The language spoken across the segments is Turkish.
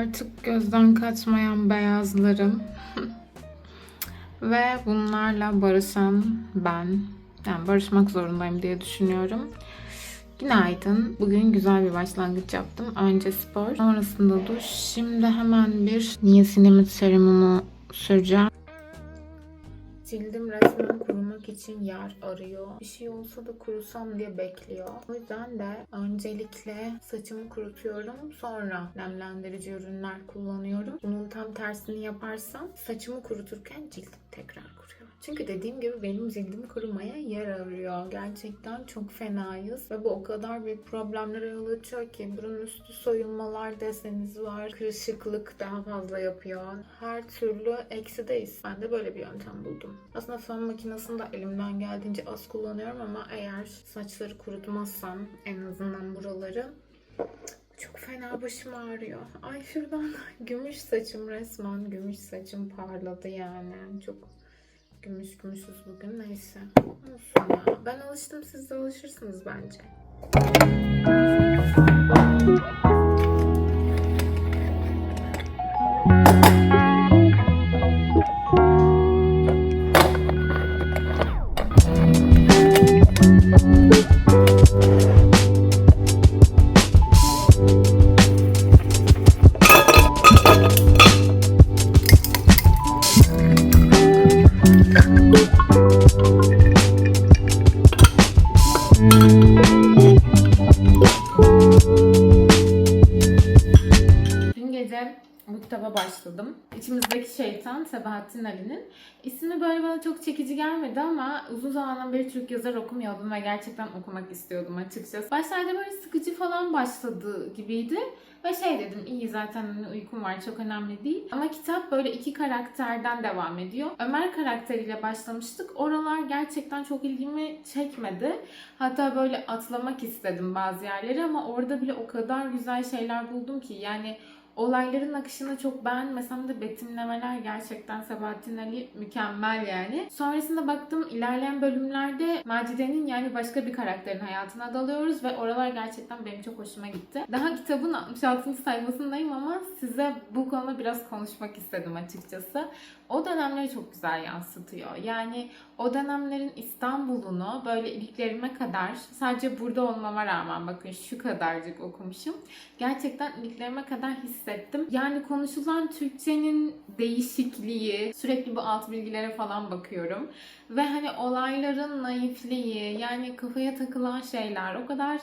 Artık gözden kaçmayan beyazlarım ve bunlarla barışan ben. Yani barışmak zorundayım diye düşünüyorum. Günaydın. Bugün güzel bir başlangıç yaptım. Önce spor, sonrasında duş. Şimdi hemen bir niasinamid serumumu süreceğim. Cildim resmen kurumak için yer arıyor. Bir şey olsa da kurusam diye bekliyor. O yüzden de öncelikle saçımı kurutuyorum. Sonra nemlendirici ürünler kullanıyorum. Bunun tam tersini yaparsam saçımı kuruturken cildim tekrar kuruyor. Çünkü dediğim gibi benim cildim kurumaya yer arıyor. Gerçekten çok fenayız. Ve bu o kadar büyük problemlere yol açıyor ki burun üstü soyulmalar deseniz var. Kırışıklık daha fazla yapıyor. Her türlü eksideyiz. Ben de böyle bir yöntem buldum. Aslında fön makinesini de elimden geldiğince az kullanıyorum ama eğer saçları kurutmazsam en azından buraları çok fena başım ağrıyor. Ay şuradan gümüş saçım resmen. Gümüş saçım parladı yani. Çok gümüşüz bugün. Neyse. Olsun ya. Ben alıştım. Siz de alışırsınız bence. Dün gece bu kitaba başladım. İçimizdeki Şeytan, Sabahattin Ali'nin. İsmi böyle bana çok çekici gelmedi ama uzun zamandan beri Türk yazar okumuyordum ve gerçekten okumak istiyordum açıkçası. Başlarda böyle sıkıcı falan başladı gibiydi. Ve dedim, iyi zaten uykum var, çok önemli değil. Ama kitap böyle iki karakterden devam ediyor. Ömer karakteriyle başlamıştık. Oralar gerçekten çok ilgimi çekmedi. Hatta böyle atlamak istedim bazı yerleri ama orada bile o kadar güzel şeyler buldum ki. Yani olayların akışını çok beğenmesem de betimlemeler gerçekten Sabahattin Ali mükemmel yani. Sonrasında baktım ilerleyen bölümlerde Macide'nin yani başka bir karakterin hayatına dalıyoruz ve oralar gerçekten benim çok hoşuma gitti. Daha kitabın 66. sayfasındayım ama size bu konuda biraz konuşmak istedim açıkçası. O dönemleri çok güzel yansıtıyor. Yani o dönemlerin İstanbul'unu böyle iliklerime kadar sadece burada olmama rağmen bakın şu kadarcık okumuşum. Gerçekten iliklerime kadar hissettim. Yani konuşulan Türkçenin değişikliği, sürekli bu alt bilgilere falan bakıyorum. Ve hani olayların naifliği, yani kafaya takılan şeyler o kadar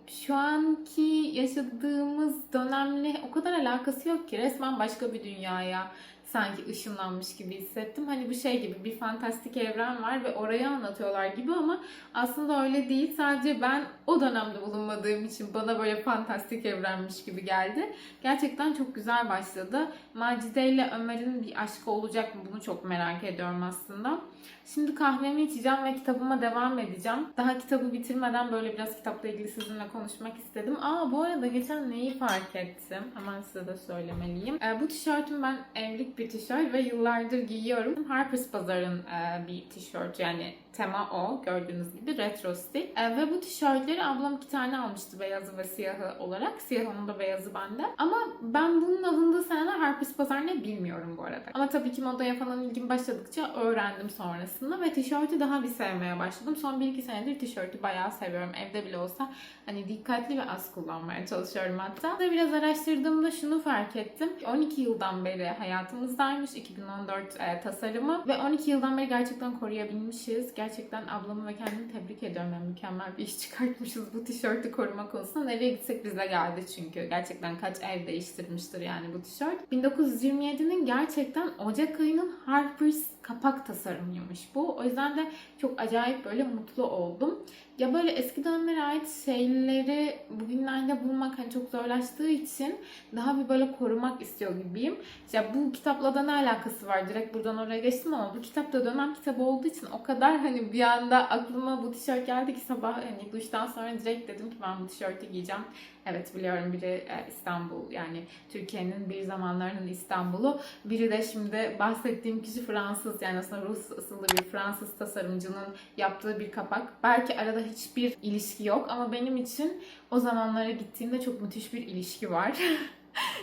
şu anki yaşadığımız dönemle o kadar alakası yok ki resmen başka bir dünyaya sanki ışınlanmış gibi hissettim. Hani bu gibi bir fantastik evren var ve orayı anlatıyorlar gibi ama aslında öyle değil. Sadece ben o dönemde bulunmadığım için bana böyle fantastik evrenmiş gibi geldi. Gerçekten çok güzel başladı. Macide ile Ömer'in bir aşkı olacak mı? Bunu çok merak ediyorum aslında. Şimdi kahvemi içeceğim ve kitabıma devam edeceğim. Daha kitabı bitirmeden böyle biraz kitapla ilgili sizinle konuşmak istedim. Bu arada geçen neyi fark ettim? Hemen size de söylemeliyim. Bu tişörtüm ben evlilik bir tişört ve yıllardır giyiyorum. Harper's Bazaar'ın bir tişört yani tema o gördüğünüz gibi retro stil. Ve bu tişörtleri ablam 2 tane almıştı beyazı ve siyahı olarak. Siyahının da beyazı bende. Ama ben bunun alındığı seneler Harper's Bazaar ne bilmiyorum bu arada. Ama tabii ki modaya falan ilgim başladıkça öğrendim sonrasında ve tişörtü daha bir sevmeye başladım. Son 1-2 senedir tişörtü bayağı seviyorum. Evde bile olsa hani dikkatli ve az kullanmaya çalışıyorum hatta. Biraz araştırdığımda şunu fark ettim. 12 yıldan beri hayatımızdaymış 2014 tasarımı ve 12 yıldan beri gerçekten koruyabilmişiz. Gerçekten ablamı ve kendimi tebrik ediyorum. Yani mükemmel bir iş çıkartmışız bu tişörtü koruma konusunda. Nereye gitsek bize geldi çünkü. Gerçekten kaç ev değiştirmiştir yani bu tişört. 1927'nin gerçekten Ocak ayının Harper's kapak tasarımıymış bu. O yüzden de çok acayip böyle mutlu oldum. Ya böyle eski dönemlere ait şeyleri bugünlerde bulmak hani çok zorlaştığı için daha bir böyle korumak istiyor gibiyim. Ya bu kitapla da ne alakası var? Direkt buradan oraya geçtim ama bu kitap da dönem kitabı olduğu için o kadar hani bir anda aklıma bu tişört geldi ki sabah hani duştan sonra direkt dedim ki ben bu tişörtü giyeceğim. Evet biliyorum biri İstanbul yani Türkiye'nin bir zamanlarının İstanbul'u. Biri de şimdi bahsettiğim kişi Fransız yani aslında Rus asıllı bir Fransız tasarımcının yaptığı bir kapak. Belki arada hiçbir ilişki yok ama benim için o zamanlara gittiğimde çok müthiş bir ilişki var.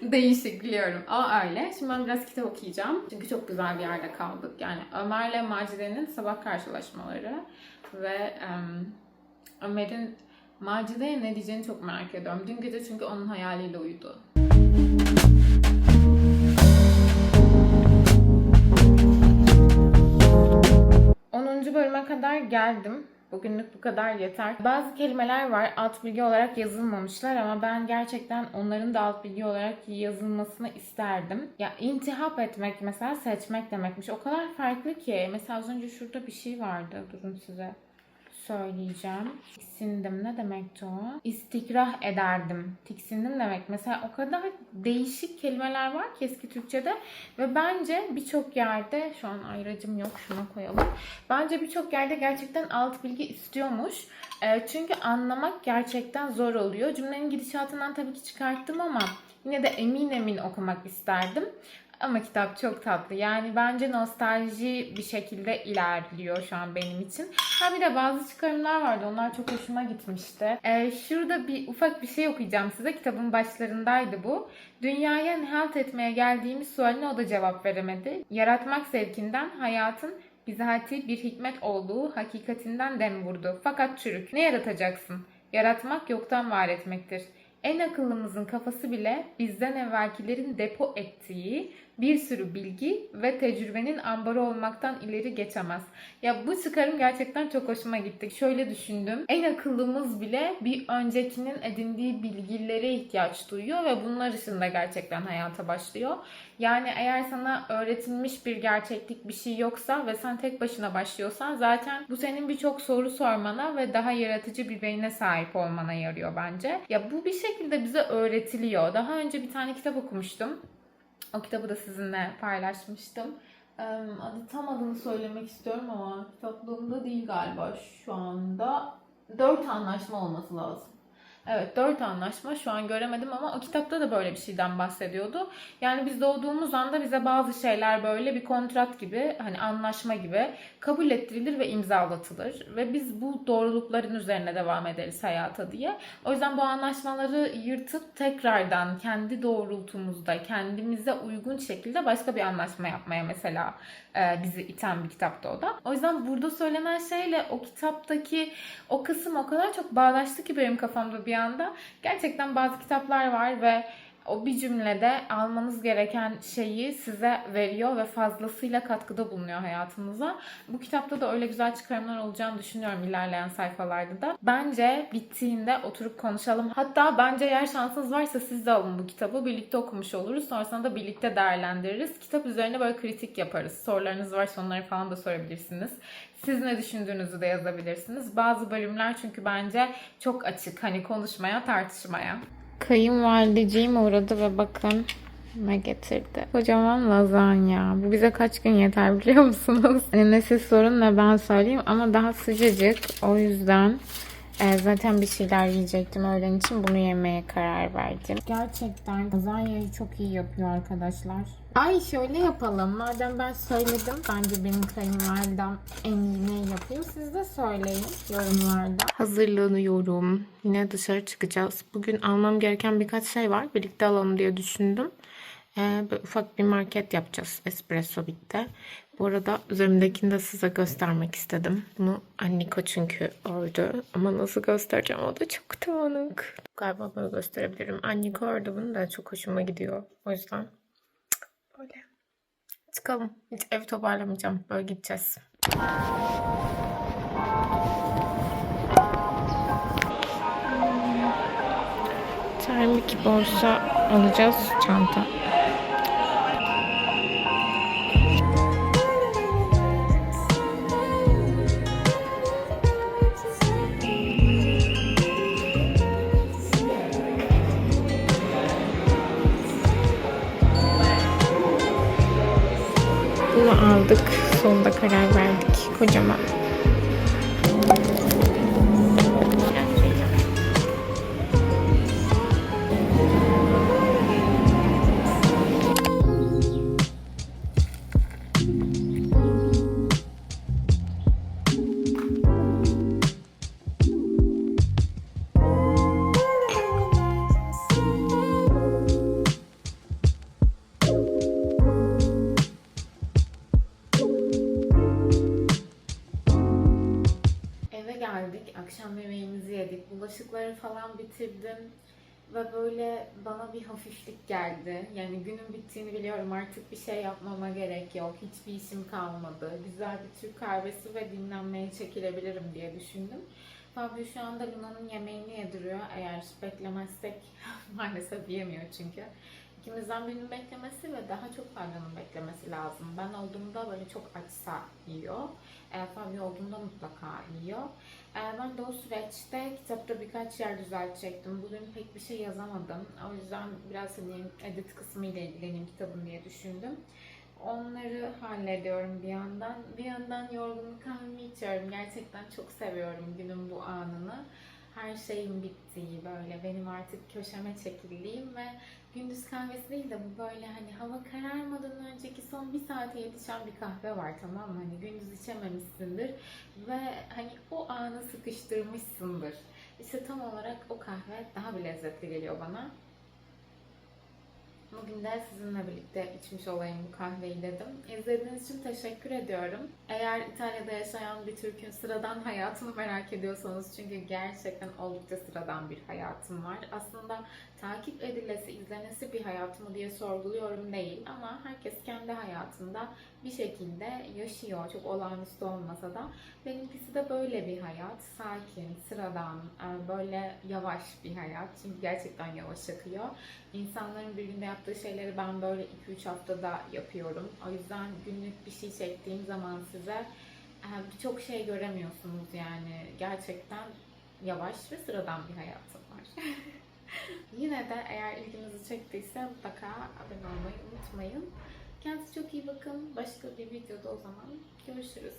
Değişik biliyorum ama öyle. Şimdi ben biraz kitap okuyacağım. Çünkü çok güzel bir yerde kaldık. Yani Ömer'le Macide'nin sabah karşılaşmaları ve Ömer'in Macide'ye ne diyeceğini çok merak ediyorum. Dün gece çünkü onun hayaliyle uyudu. 10. bölüme kadar geldim. Bugünlük bu kadar yeter. Bazı kelimeler var alt bilgi olarak yazılmamışlar ama ben gerçekten onların da alt bilgi olarak yazılmasını isterdim. Ya intihap etmek mesela seçmek demekmiş. O kadar farklı ki. Mesela az önce şurada bir şey vardı. Durun size söyleyeceğim. Tiksindim. Ne demekti o? İstikrah ederdim. Tiksindim demek. Mesela o kadar değişik kelimeler var ki eski Türkçe'de ve bence birçok yerde, şu an ayracım yok, şuna koyalım. Bence birçok yerde gerçekten alt bilgi istiyormuş. Çünkü anlamak gerçekten zor oluyor. Cümlenin gidişatından tabii ki çıkarttım ama yine de emin emin okumak isterdim. Ama kitap çok tatlı. Yani bence nostalji bir şekilde ilerliyor şu an benim için. Ha bir de bazı çıkarımlar vardı. Onlar çok hoşuma gitmişti. Şurada bir ufak bir şey okuyacağım size. Kitabın başlarındaydı bu. Dünyaya nihalet etmeye geldiğimiz sualine o da cevap veremedi. Yaratmak zevkinden hayatın bizatihi bir hikmet olduğu hakikatinden dem vurdu. Fakat çürük. Ne yaratacaksın? Yaratmak yoktan var etmektir. En akıllımızın kafası bile bizden evvelkilerin depo ettiği bir sürü bilgi ve tecrübenin ambarı olmaktan ileri geçemez. Ya bu çıkarım gerçekten çok hoşuma gitti. Şöyle düşündüm. En akıllımız bile bir öncekinin edindiği bilgilere ihtiyaç duyuyor ve bunlar ışığında gerçekten hayata başlıyor. Yani eğer sana öğretilmiş bir gerçeklik bir şey yoksa ve sen tek başına başlıyorsan zaten bu senin birçok soru sormana ve daha yaratıcı bir beyne sahip olmana yarıyor bence. Ya bu bir şekilde bize öğretiliyor. Daha önce bir tane kitap okumuştum. O kitabı da sizinle paylaşmıştım. Tam adını söylemek istiyorum ama kitaplığımda değil galiba şu anda. 4 anlaşma olması lazım. Evet 4 anlaşma şu an göremedim ama o kitapta da böyle bir şeyden bahsediyordu. Yani biz doğduğumuz anda bize bazı şeyler böyle bir kontrat gibi hani anlaşma gibi kabul ettirilir ve imzalatılır. Ve biz bu doğrulukların üzerine devam ederiz hayata diye. O yüzden bu anlaşmaları yırtıp tekrardan kendi doğrultumuzda kendimize uygun şekilde başka bir anlaşma yapmaya mesela bizi iten bir kitapta o da. O yüzden burada söylenen şeyle o kitaptaki o kısım o kadar çok bağdaştı ki benim kafamda bir anda. Gerçekten bazı kitaplar var ve o bir cümlede almanız gereken şeyi size veriyor ve fazlasıyla katkıda bulunuyor hayatınıza. Bu kitapta da öyle güzel çıkarımlar olacağını düşünüyorum ilerleyen sayfalarda da. Bence bittiğinde oturup konuşalım. Hatta bence eğer şansınız varsa siz de alın bu kitabı. Birlikte okumuş oluruz. Sonrasında da birlikte değerlendiririz. Kitap üzerine böyle kritik yaparız. Sorularınız varsa onları falan da sorabilirsiniz. Siz ne düşündüğünüzü de yazabilirsiniz. Bazı bölümler çünkü bence çok açık. Hani konuşmaya, tartışmaya. Kayınvalideciğim uğradı ve bakın ne getirdi. Kocaman lazanya. Bu bize kaç gün yeter biliyor musunuz? Hani ne siz sorun ne ben söyleyeyim ama daha sıcacık. O yüzden zaten bir şeyler yiyecektim öğlen için bunu yemeye karar verdim. Gerçekten lazanyayı çok iyi yapıyor arkadaşlar. Ay şöyle yapalım. Madem ben söyledim. Bence benim kayınvalidem en iyi ne yapıyor. Siz de söyleyin yorumlarda. Hazırlanıyorum. Yine dışarı çıkacağız. Bugün almam gereken birkaç şey var. Birlikte alalım diye düşündüm. Böyle ufak bir market yapacağız. Espresso bitti. Bu arada üzerimdekini de size göstermek istedim. Bunu Anniko çünkü ördü. Ama nasıl göstereceğim o da çok dağınık. Galiba böyle gösterebilirim. Anniko ördü bunu da çok hoşuma gidiyor. O yüzden böyle. Çıkalım. Hiç evi toparlamayacağım. Böyle gideceğiz. Termik borsa alacağız. Çanta. Bunu aldık. Sonunda karar verdik. Kocaman. akşam yemeğimizi yedik. Bulaşıkları falan bitirdim. Ve böyle bana bir hafiflik geldi. Yani günün bittiğini biliyorum. Artık bir şey yapmama gerek yok. Hiçbir işim kalmadı. Güzel bir Türk kahvesi ve dinlenmeye çekilebilirim diye düşündüm. Fabio şu anda Luna'nın yemeğini yediriyor. Eğer beklemezsek maalesef yemiyor çünkü. İkimizden birinin beklemesi ve daha çok Fabio'nun beklemesi lazım. Ben olduğumda böyle çok açsa yiyor. Fabio olduğunda mutlaka yiyor. Ben de o süreçte kitapta birkaç yer düzeltecektim. Bugün pek bir şey yazamadım. O yüzden biraz hani edit kısmı ile ilgileneyim kitabın diye düşündüm. Onları hallediyorum bir yandan. Bir yandan yorgunluk kahvemi içiyorum. Gerçekten çok seviyorum günün bu anını. Her şeyin bittiği böyle benim artık köşeme çekildiğim ve gündüz kahvesi değil de bu böyle hani hava kararmadan önceki son bir saate yetişen bir kahve var, tamam mı? Hani gündüz içememişsindir ve hani o anı sıkıştırmışsındır. İşte tam olarak o kahve daha bir lezzetli geliyor bana. Bugün de sizinle birlikte içmiş olayım bu kahveyi dedim. İzlediğiniz için teşekkür ediyorum. Eğer İtalya'da yaşayan bir Türk'ün sıradan hayatını merak ediyorsanız, çünkü gerçekten oldukça sıradan bir hayatım var. Aslında takip edilesi, izlenesi bir hayat mı diye sorguluyorum değil, ama herkes kendi hayatında bir şekilde yaşıyor. Çok olağanüstü olmasa da. Benimkisi de böyle bir hayat. Sakin, sıradan, böyle yavaş bir hayat. Çünkü gerçekten yavaş akıyor. İnsanların bir günde yaptığı şeyleri ben böyle 2-3 haftada yapıyorum. O yüzden günlük bir şey çektiğim zaman size birçok şey göremiyorsunuz yani. Gerçekten yavaş ve sıradan bir hayatım var. Yine de eğer ilginizi çektiyse mutlaka abone olmayı unutmayın. Kendinize çok iyi bakın. Başka bir videoda o zaman görüşürüz.